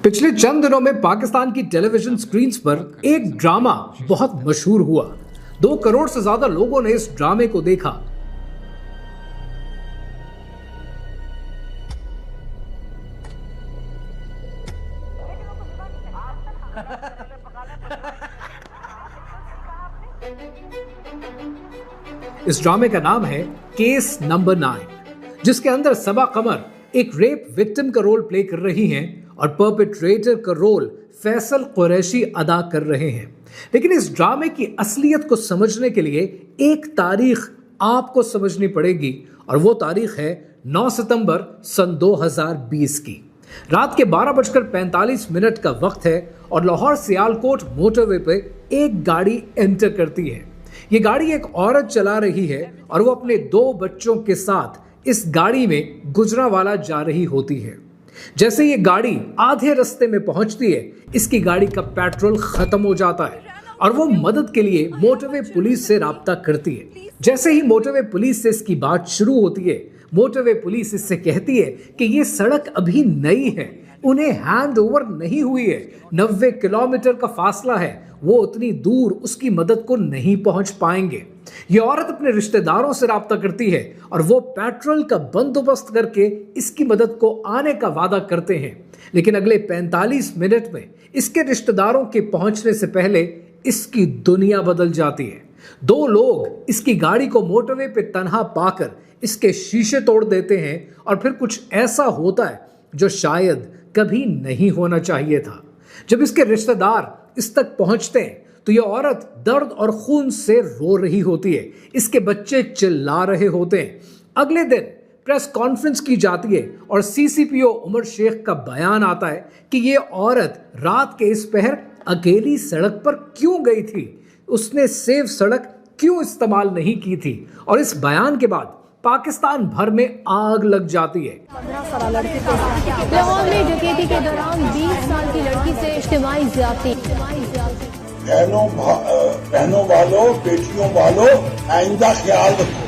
पिछले चंद दिनों में पाकिस्तान की टेलीविजन स्क्रीन्स पर एक ड्रामा बहुत मशहूर हुआ। 2 करोड़ से ज्यादा लोगों ने इस ड्रामे को देखा। इस ड्रामे का नाम है केस नंबर 9, जिसके अंदर सबा कमर एक रेप विक्टिम का रोल प्ले कर रही हैं और परपेट्रेटर का रोल फैसल कुरैशी अदा कर रहे हैं। लेकिन इस ड्रामे की असलियत को समझने के लिए एक तारीख आपको समझनी पड़ेगी, और वो तारीख है 9 सितंबर सन 2020 की। रात के 12:45 का वक्त है और लाहौर सियालकोट मोटरवे पे एक गाड़ी एंटर करती है। ये गाड़ी एक औरत चला रही है और वो अपने 2 बच्चों के साथ इस गाड़ी में गुजरांवाला जा रही होती है। जैसे ये गाड़ी आधे रास्ते में पहुंचती है, इसकी गाड़ी का पेट्रोल खत्म हो जाता है और वो मदद के लिए मोटरवे पुलिस से राब्ता करती है। जैसे ही मोटरवे पुलिस से इसकी बात शुरू होती है, मोटरवे पुलिस इससे कहती है कि ये सड़क अभी नई है, उन्हें हैंड ओवर नहीं हुई है, 90 किलोमीटर का फासला है, वो उतनी दूर उसकी मदद को नहीं पहुंच पाएंगे। ये औरत अपने रिश्तेदारों से राब्ता करती है और वो पेट्रोल का बंदोबस्त करके इसकी मदद को आने का वादा करते हैं। लेकिन अगले 45 मिनट में इसके रिश्तेदारों के पहुंचने से पहले इसकी दुनिया बदल जाती है। 2 लोग इसकी गाड़ी को मोटरवे पे तन्हा पाकर इसके शीशे तोड़ देते हैं और फिर कुछ ऐसा होता है जो शायद कभी नहीं होना चाहिए था। जब इसके रिश्तेदार इस तक पहुंचते हैं तो यह औरत दर्द और खून से रो रही होती है, इसके बच्चे चिल्ला रहे होते हैं। अगले दिन प्रेस कॉन्फ्रेंस की जाती है और सीसीपीओ उमर शेख का बयान आता है कि यह औरत रात के इस पहर अकेली सड़क पर क्यों गई थी, उसने सेफ सड़क क्यों इस्तेमाल नहीं की थी। और इस बयान के बाद पाकिस्तान भर में आग लग जाती है। 15 साल लड़की को लाहौर में डकैती के दौरान 20 साल की लड़की से इज्तिमाई ज़्यादती। बहनों वालों, बेटियों वालों, आइंदा ख्याल रखो।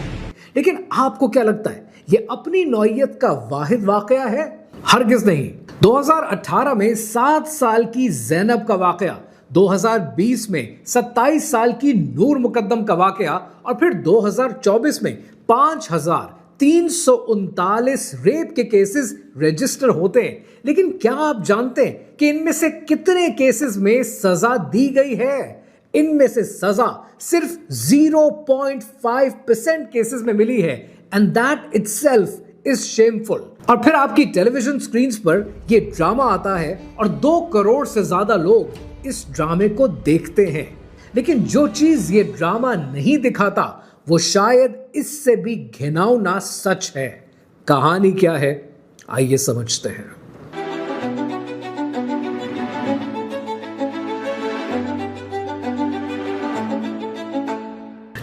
लेकिन आपको क्या लगता है, ये अपनी नौइयत का वाहिद वाकया है? हरगिज नहीं। 2018 में 7 साल की जैनब का वाकया, 2020 में 27 साल की नूर मुकद्दम का वाकया और फिर 2024 में 5339 रेप के केसेस रजिस्टर होते हैं। लेकिन क्या आप जानते हैं कि इनमें से कितने केसेस में सजा दी गई है? इनमें से सजा सिर्फ 0.5% केसेस में मिली है, and that itself is shameful. और फिर आपकी टेलीविजन स्क्रीन्स पर यह ड्रामा आता है और 2 करोड़ से ज्यादा लोग इस ड्रामे को देखते हैं। लेकिन जो चीज ये ड्रामा नहीं दिखाता वो शायद इससे भी घिनौना सच है। कहानी क्या है, आइए समझते हैं।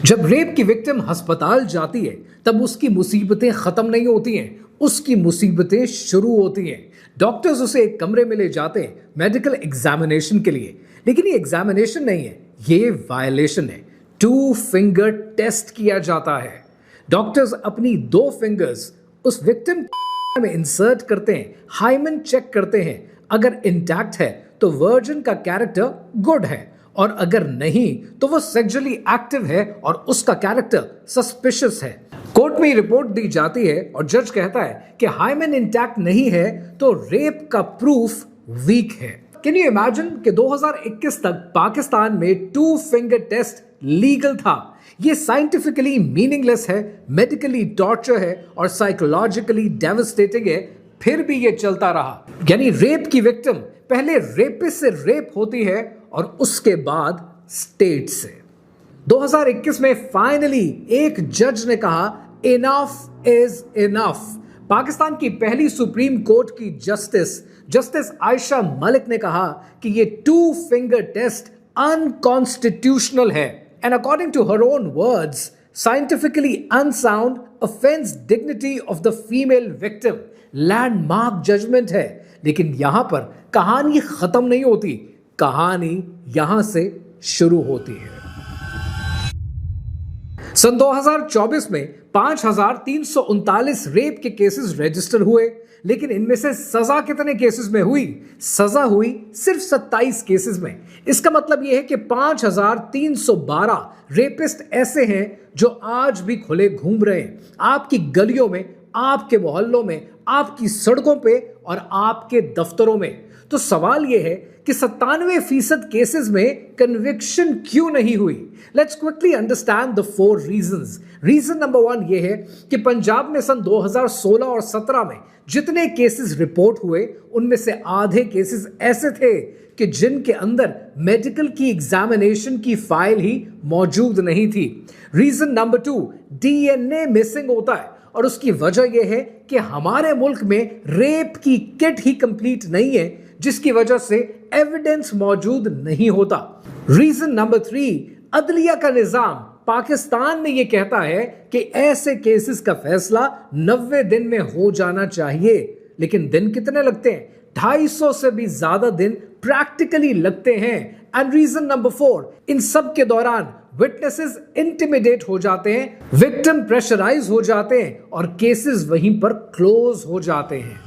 जब रेप की विक्टिम अस्पताल जाती है तब उसकी मुसीबतें खत्म नहीं होती हैं, उसकी मुसीबतें शुरू होती हैं। डॉक्टर्स उसे एक कमरे में ले जाते हैं मेडिकल एग्जामिनेशन के लिए, लेकिन ये एग्जामिनेशन नहीं है, ये वायलेशन है। 2 फिंगर टेस्ट किया जाता है। डॉक्टर्स अपनी 2 फिंगर्स उस विक्टिम में इंसर्ट करते हैं, हाइमन चेक करते हैं। अगर इंटैक्ट है तो वर्जिन का कैरेक्टर गुड है, और अगर नहीं तो वो सेक्सुअली एक्टिव है और उसका कैरेक्टर सस्पिशियस है। कोर्ट में रिपोर्ट दी जाती है और जज कहता है कि हाइमन इंटैक्ट नहीं है तो रेप का प्रूफ वीक है। कैन यू इमेजिन कि 2021 तक पाकिस्तान में 2 फिंगर टेस्ट लीगल था। ये साइंटिफिकली मीनिंगलेस है, मेडिकली टॉर्चर है और साइकोलॉजिकली डेवास्टेटिंग है, फिर भी ये चलता रहा। यानी रेप की विक्टिम पहले रेपिस्ट से रेप होती है और उसके बाद स्टेट से। 2021 में फाइनली एक जज ने कहा इनफ इज इनफ। पाकिस्तान की पहली सुप्रीम कोर्ट की जस्टिस आयशा मलिक ने कहा कि ये 2 फिंगर टेस्ट अनकॉन्स्टिट्यूशनल है, and according to her own words, scientifically unsound, offends dignity of the female victim. Landmark judgment है। लेकिन यहां पर कहानी खत्म नहीं होती, कहानी यहां से शुरू होती है। सन 2024 में 5339 रेप के केसेस रजिस्टर हुए, लेकिन इनमें से सजा कितने केसेस में हुई? सजा हुई सिर्फ 27 केसेस में। इसका मतलब यह है कि 5312 रेपिस्ट ऐसे हैं जो आज भी खुले घूम रहे हैं आपकी गलियों में, आपके मोहल्लों में, आपकी सड़कों पे और आपके दफ्तरों में। तो सवाल यह है कि 97% केसेस में कन्विक्शन क्यों नहीं हुई? Let's quickly understand the 4 reasons. Reason number 1 यह है कि पंजाब में सन 2016 और 17 में जितने केसेस रिपोर्ट हुए उनमें से आधे केसेस ऐसे थे कि जिनके अंदर मेडिकल की एग्जामिनेशन की फाइल ही मौजूद नहीं थी। रीजन नंबर 2, डीएनए मिसिंग होता है और उसकी वजह यह है कि हमारे मुल्क में रेप की किट ही कंप्लीट नहीं है, जिसकी वजह से एविडेंस मौजूद नहीं होता। रीजन नंबर 3, अदलिया का निजाम पाकिस्तान में यह कहता है कि ऐसे केसेस का फैसला 90 दिन में हो जाना चाहिए, लेकिन दिन कितने लगते हैं? 250 से भी ज्यादा दिन प्रैक्टिकली लगते हैं। एंड रीजन नंबर 4, इन सब के दौरान विटनेसेस इंटिमिडेट हो जाते हैं, विक्टिम प्रेशराइज हो जाते हैं और केसेस वहीं पर क्लोज हो जाते हैं।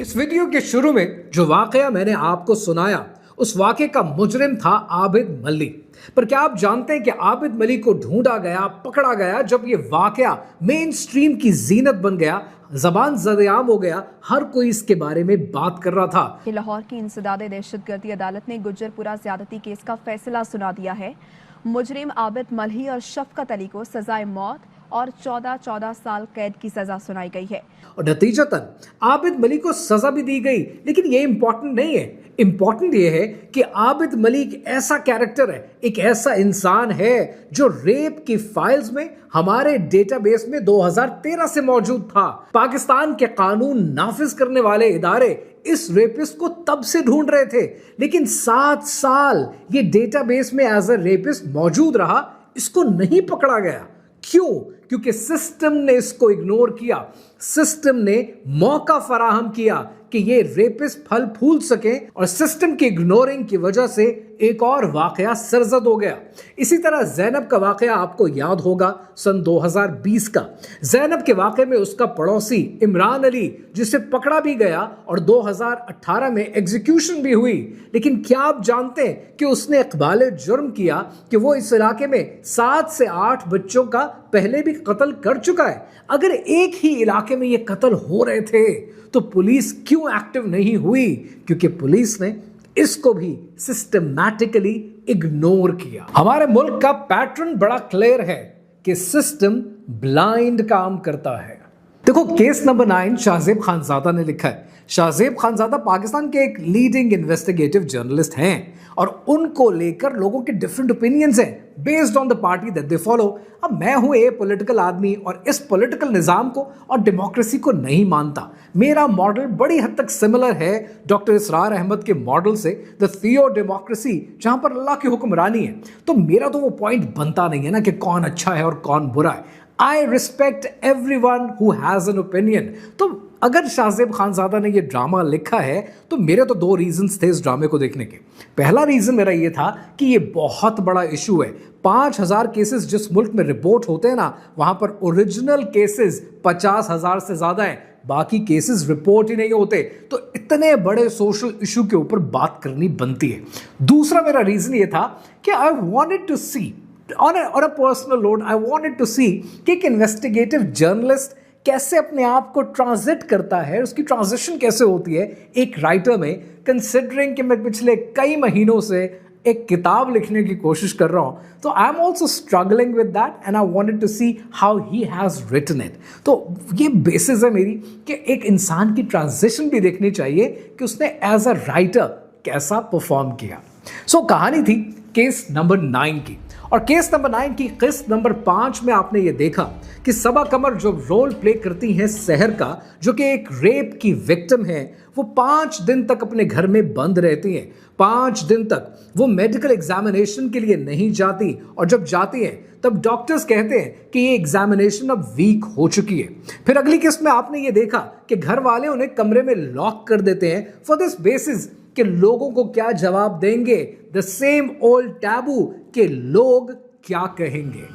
इस वीडियो के शुरू में जो वाकया मैंने आपको सुनाया, उस वाकये का मुजरिम था आबिद मलिक। पर क्या आप जानते हैं कि आबिद मलिक को ढूंढा गया, पकड़ा गया जब यह वाकया मेन स्ट्रीम की जीनत बन गया, ज़बान ज़द-ए-आम हो गया, हर कोई इसके बारे में बात कर रहा था। लाहौर की इंसदादे दहशतगर्दी अदालत ने गुज्जरपुरा ज्यादती केस का फैसला सुना दिया है। मुजरिम आबिद मल्ही और शफकत अली को सजाए मौत और 14 साल कैद की सजा सुनाई गई है। और नतीजतन आबिद मलिक को सजा भी दी गई, लेकिन ये इंपॉर्टेंट नहीं है। इंपॉर्टेंट ये है कि आबिद मलिक ऐसा कैरेक्टर है, एक ऐसा इंसान है जो रेप की फाइल्स में हमारे डेटाबेस में 2013 से मौजूद था। पाकिस्तान के कानून नाफिज करने वाले इदारे इस रेपिस्ट को तब से ढूंढ रहे थे, लेकिन 7 साल ये डेटाबेस में एज अ रेपिस्ट मौजूद रहा, इसको नहीं पकड़ा गया। क्यों? क्योंकि सिस्टम ने इसको इग्नोर किया, सिस्टम ने मौका फराहम किया कि ये रेपिस्ट फल फूल सके और सिस्टम की इग्नोरिंग की वजह से एक और वाकया सरजद हो गया। इसी तरह जैनब का वाकया आपको याद होगा, सन 2020 का। जैनब के वाकये में उसका पड़ोसी इमरान अली, जिसे पकड़ा भी गया और 2018 में एग्जीक्यूशन भी हुई, लेकिन क्या आप जानते हैं कि उसने इकबाल जुर्म किया कि वो इस इलाके में 7 से 8 बच्चों का पहले भी कत्ल कर चुका है। अगर एक ही इलाके में ये कत्ल हो रहे थे तो पुलिस क्यों एक्टिव नहीं हुई? क्योंकि पुलिस ने इसको भी सिस्टमैटिकली इग्नोर किया। हमारे मुल्क का पैटर्न बड़ा क्लियर है कि सिस्टम ब्लाइंड काम करता है। देखो, केस नंबर 9 शाहजेब खानजादा ने लिखा है। शाहजेब खानजादा पाकिस्तान के एक लीडिंग इन्वेस्टिगेटिव जर्नलिस्ट हैं और उनको लेकर लोगों के डिफरेंट ओपिनियंस हैं based on the party that they follow. अब मैं हूं ए पॉलिटिकल आदमी और इस पॉलिटिकल निज़ाम को और डेमोक्रेसी को नहीं मानता। मेरा मॉडल बड़ी हद तक सिमिलर है डॉक्टर इसरार अहमद के मॉडल से, द थियो डेमोक्रेसी, जहां पर अल्लाह की हुक्मरानी है। तो मेरा तो वो पॉइंट बनता नहीं है ना कि कौन अच्छा है और कौन बुरा है। I respect everyone who has an opinion. तो अगर शाहजेब खानजादा ने ये ड्रामा लिखा है तो मेरे तो 2 रीजंस थे इस ड्रामे को देखने के। पहला रीजन मेरा ये था कि ये बहुत बड़ा इशू है। 5000 केसेस जिस मुल्क में रिपोर्ट होते हैं ना, वहां पर ओरिजिनल केसेस 50,000 से ज्यादा हैं, बाकी केसेस रिपोर्ट ही नहीं होते। तो इतने बड़े सोशल इशू के ऊपर बात करनी बनती है। दूसरा मेरा रीजन ये था कि I wanted to see on a personal note, I wanted to see कि एक इन्वेस्टिगेटिव जर्नलिस्ट कैसे अपने आप को ट्रांजिट करता है, उसकी ट्रांजिशन कैसे होती है एक राइटर में, कंसिडरिंग कि मैं पिछले कई महीनों से एक किताब लिखने की कोशिश कर रहा हूं। तो I am also struggling with that and I wanted to see how he has written it. तो ये बेसिस है मेरी कि एक इंसान की ट्रांजिशन भी देखनी चाहिए कि उसने एज अ राइटर कैसा परफॉर्म किया। सो कहानी थी केस नंबर 9 की। और केस नंबर 9 की किस्त नंबर 5 में आपने ये देखा कि सबा कमर जो रोल प्ले करती हैं सहर का, जो कि एक रेप की विक्टिम है, वो 5 दिन तक अपने घर में बंद रहती हैं। 5 दिन तक वो मेडिकल एग्जामिनेशन के लिए नहीं जाती और जब जाती हैं तब डॉक्टर्स कहते हैं कि ये एग्जामिनेशन अब वीक हो चुकी है। फिर अगली किस्त में आपने ये देखा कि घर वाले उन्हें कमरे में लॉक कर देते हैं फॉर दिस बेसिस कि लोगों को क्या जवाब देंगे, द सेम ओल्ड टैबू कि लोग क्या कहेंगे।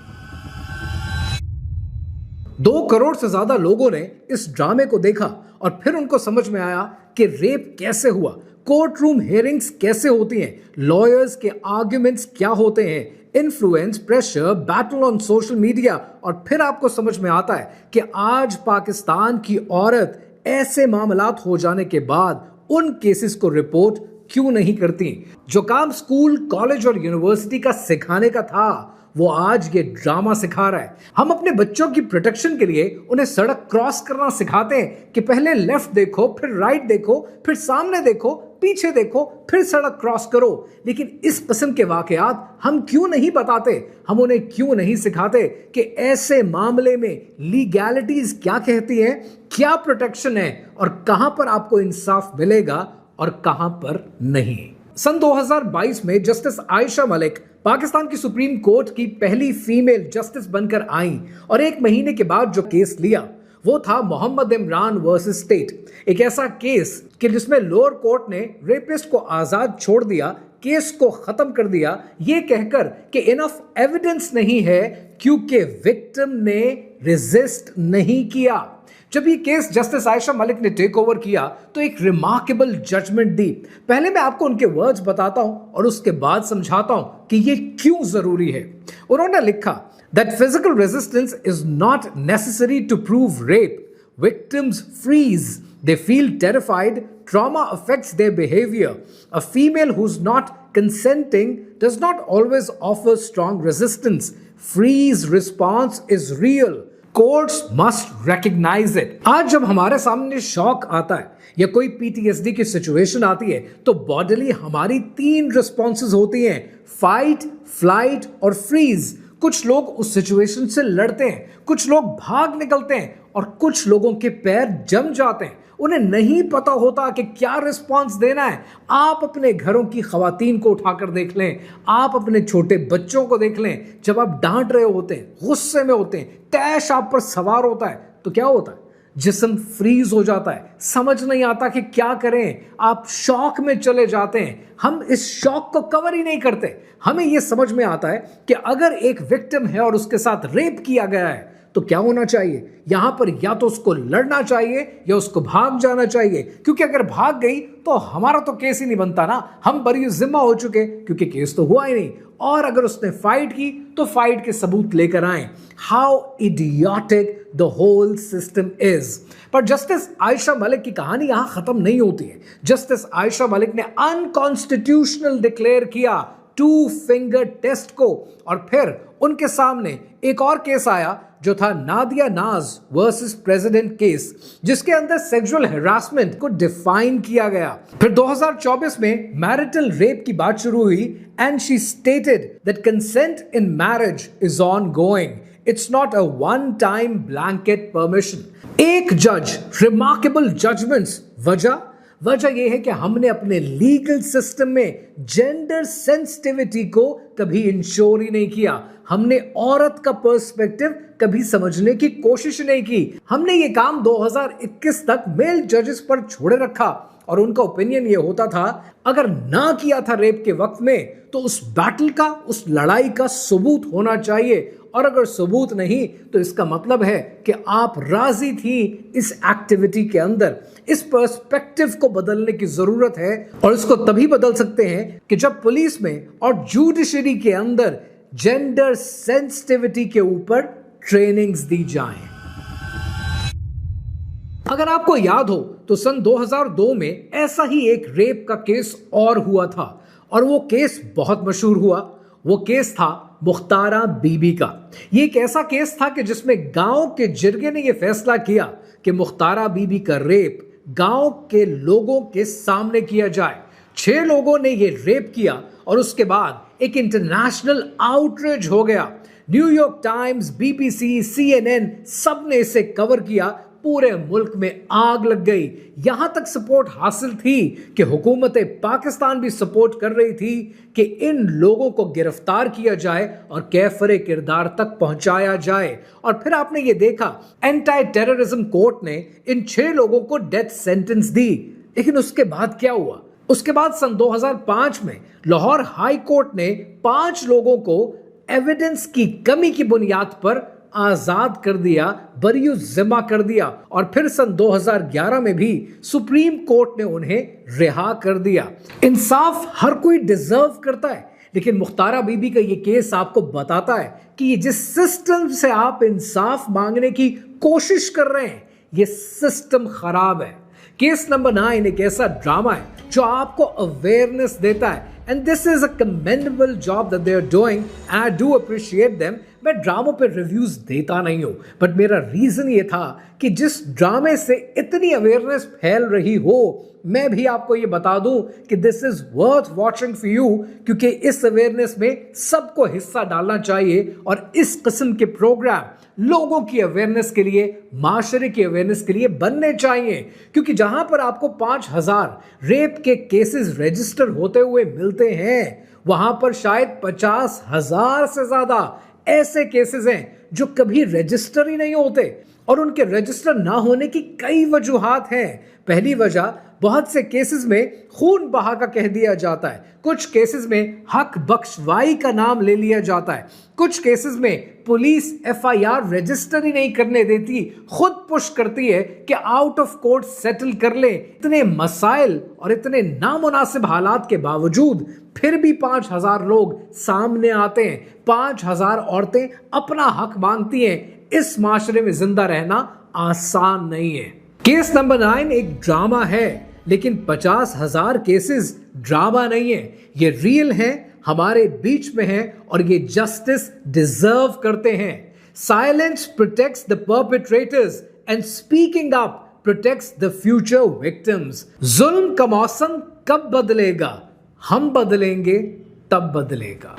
2 करोड़ से ज्यादा लोगों ने इस ड्रामे को देखा और फिर उनको समझ में आया कि रेप कैसे हुआ, कोर्ट रूम हियरिंग्स कैसे होती हैं, लॉयर्स के आर्ग्यूमेंट्स क्या होते हैं, influence, pressure, battle on social media. और फिर आपको समझ में आता है कि आज पाकिस्तान की औरत ऐसे मामलात हो जाने के बाद उन केसेस को रिपोर्ट क्यों नहीं करती। जो काम स्कूल, कॉलेज और यूनिवर्सिटी का सिखाने का था वो आज ये ड्रामा सिखा रहा है। हम अपने बच्चों की प्रोटेक्शन के लिए उन्हें सड़क क्रॉस करना सिखाते हैं कि पहले लेफ्ट देखो, फिर राइट देखो, फिर सामने देखो, पीछे देखो, फिर सड़क क्रॉस करो। लेकिन इस किस्म के वाकयात हम क्यों नहीं बताते, हम उन्हें क्यों नहीं सिखाते कि ऐसे मामले में लीगैलिटीज क्या कहती हैं, क्या प्रोटेक्शन है और कहां पर आपको इंसाफ मिलेगा और कहां पर नहीं। सन 2022 में जस्टिस आयशा मलिक पाकिस्तान की सुप्रीम कोर्ट की पहली फीमेल जस्टिस बनकर आई और 1 महीने के बाद जो केस लिया वो था मोहम्मद इमरान वर्सेस स्टेट। एक ऐसा केस कि जिसमें लोअर कोर्ट ने रेपिस्ट को आजाद छोड़ दिया, केस को खत्म कर दिया, ये कहकर कि इनफ एविडेंस नहीं है क्योंकि विक्टिम ने रेजिस्ट नहीं किया। जब ये केस जस्टिस आयशा मलिक ने टेक ओवर किया तो एक रिमार्केबल जजमेंट दी। पहले मैं आपको उनके वर्ड्स बताता हूं और उसके बाद समझाता हूं कि ये क्यों जरूरी है। उन्होंने लिखा that physical resistance is not necessary to prove rape. Victims freeze. They feel terrified. Trauma affects their behavior. A female who's not consenting does not always offer strong resistance. Freeze response is real. Courts must recognize it. आज जब हमारे सामने shock आता है या कोई PTSD की situation आती है तो बॉडीली हमारी 3 रिस्पॉन्सेज होती हैं, फाइट, फ्लाइट और फ्रीज। कुछ लोग उस सिचुएशन से लड़ते हैं, कुछ लोग भाग निकलते हैं और कुछ लोगों के पैर जम जाते हैं। उन्हें नहीं पता होता कि क्या रिस्पांस देना है। आप अपने घरों की खवातीन को उठाकर देख लें, आप अपने छोटे बच्चों को देख लें, जब आप डांट रहे होते हैं, गुस्से में होते हैं, तैश आप पर सवार होता है तो क्या होता है, जिस्म फ्रीज हो जाता है, समझ नहीं आता कि क्या करें, आप शॉक में चले जाते हैं। हम इस शॉक को कवर ही नहीं करते। हमें यह समझ में आता है कि अगर एक विक्टिम है और उसके साथ रेप किया गया है तो क्या होना चाहिए, यहां पर या तो उसको लड़ना चाहिए या उसको भाग जाना चाहिए, क्योंकि अगर भाग गई तो हमारा तो केस ही नहीं बनता ना, हम बरी जिम्मा हो चुके क्योंकि केस तो हुआ ही नहीं। और अगर उसने फाइट की तो फाइट के सबूत लेकर आए। How idiotic the whole system is. पर जस्टिस आयशा मलिक की कहानी यहां खत्म नहीं होती है। जस्टिस आयशा मलिक ने अनकॉन्स्टिट्यूशनल डिक्लेयर किया 2 फिंगर टेस्ट को और फिर उनके सामने एक और केस आया जो था नादिया नाज वर्सेस प्रेसिडेंट केस, जिसके अंदर सेक्सुअल हैरासमेंट को डिफाइन किया गया। फिर 2024 में मैरिटल रेप की बात शुरू हुई and she stated that consent in marriage is ongoing, it's not a one time blanket permission. एक जज, रिमार्केबल जजमेंट्स। वजह यह है कि हमने अपने लीगल सिस्टम में जेंडर सेंसिटिविटी को कभी इंश्योर ही नहीं किया। हमने औरत का पर्सपेक्टिव कभी समझने की कोशिश नहीं की। हमने ये काम 2021 तक मेल जजेस पर छोड़े रखा और उनका ओपिनियन ये होता था अगर ना किया था रेप के वक्त में तो उस बैटल का, उस लड़ाई का सबूत होना चाहिए, और अगर सबूत नहीं तो इसका मतलब है कि आप राजी थी इस एक्टिविटी के अंदर। इस पर्सपेक्टिव को बदलने की जरूरत है और इसको तभी बदल सकते हैं कि जब पुलिस में और जुडिशरी के अंदर जेंडर सेंसिटिविटी के ऊपर ट्रेनिंग्स दी जाएं। अगर आपको याद हो तो सन 2002 में ऐसा ही एक रेप का केस और हुआ था और वो केस बहुत मशहूर हुआ। वो केस था मुख्तारा बीबी का। ये एक ऐसा केस था कि जिसमें गांव के जिरगे ने यह फैसला किया कि मुख्तारा बीबी का रेप गांव के लोगों के सामने किया जाए। 6 लोगों ने यह रेप किया और उसके बाद एक इंटरनेशनल आउटरीच हो गया। न्यूयॉर्क टाइम्स, BBC, CNN सब ने इसे कवर किया। पूरे मुल्क में आग लग गई। यहां तक सपोर्ट हासिल थी कि हुकूमत पाकिस्तान भी सपोर्ट कर रही थी कि इन लोगों को गिरफ्तार किया जाए और कैफरे किरदार तक पहुंचाया जाए। और फिर आपने ये देखा एंटी टेररिज्म कोर्ट ने इन 6 लोगों को डेथ सेंटेंस दी। लेकिन उसके बाद क्या हुआ? उसके बाद सन 2005 में लाहौर हाई कोर्ट ने 5 लोगों को एविडेंस की कमी की बुनियाद पर आजाद कर दिया, बरी जिम्मा कर दिया और फिर सन 2011 में भी सुप्रीम कोर्ट ने उन्हें रिहा कर दिया। इंसाफ हर कोई डिजर्व करता है, लेकिन मुख्तारा बीबी का ये केस आपको बताता है कि ये जिस सिस्टम से आप इंसाफ मांगने की कोशिश कर रहे हैं, ये सिस्टम खराब है। केस नंबर 9 एक ऐसा ड्रामा है जो आपको अवेयरनेस देता है, and this is a commendable job that they are doing and I do appreciate them. मैं ड्रामों पे रिव्यूज देता नहीं हूं, बट मेरा रीजन ये था कि जिस ड्रामे से इतनी अवेयरनेस फैल रही हो, मैं भी आपको ये बता दूं कि this is worth watching for you, क्योंकि इस अवेयरनेस में सबको हिस्सा डालना चाहिए और इस किस्म के प्रोग्राम लोगों की अवेयरनेस के लिए, माशरे की अवेयरनेस के लिए बनने चाहिए। क्योंकि जहां पर आपको 5000 रेप के केसेस रजिस्टर होते हुए मिलते हैं, वहां पर शायद 50,000 से ज्यादा ऐसे केसेस हैं जो कभी रजिस्टर ही नहीं होते, और उनके रजिस्टर ना होने की कई वजूहात हैं। पहली वजह, बहुत से केसेस में खून बहा का कह दिया जाता है, कुछ केसेस में हक बख्शवाई का नाम ले लिया जाता है, कुछ केसेस में पुलिस FIR रजिस्टर ही नहीं करने देती, खुद पुश करती है कि आउट ऑफ कोर्ट सेटल कर ले। इतने मसाइल और इतने नामुनासिब हालात के बावजूद फिर भी 5000 लोग सामने आते हैं, 5000 औरतें अपना हक मांगती हैं। इस माशरे में जिंदा रहना आसान नहीं है। केस नंबर 9 एक ड्रामा है, लेकिन 50,000 केसेस ड्रामा नहीं है, ये रियल है, हमारे बीच में है और ये जस्टिस डिजर्व करते हैं। Silence protects the perpetrators and speaking up protects the future victims. जुल्म का मौसम कब बदलेगा? हम बदलेंगे तब बदलेगा।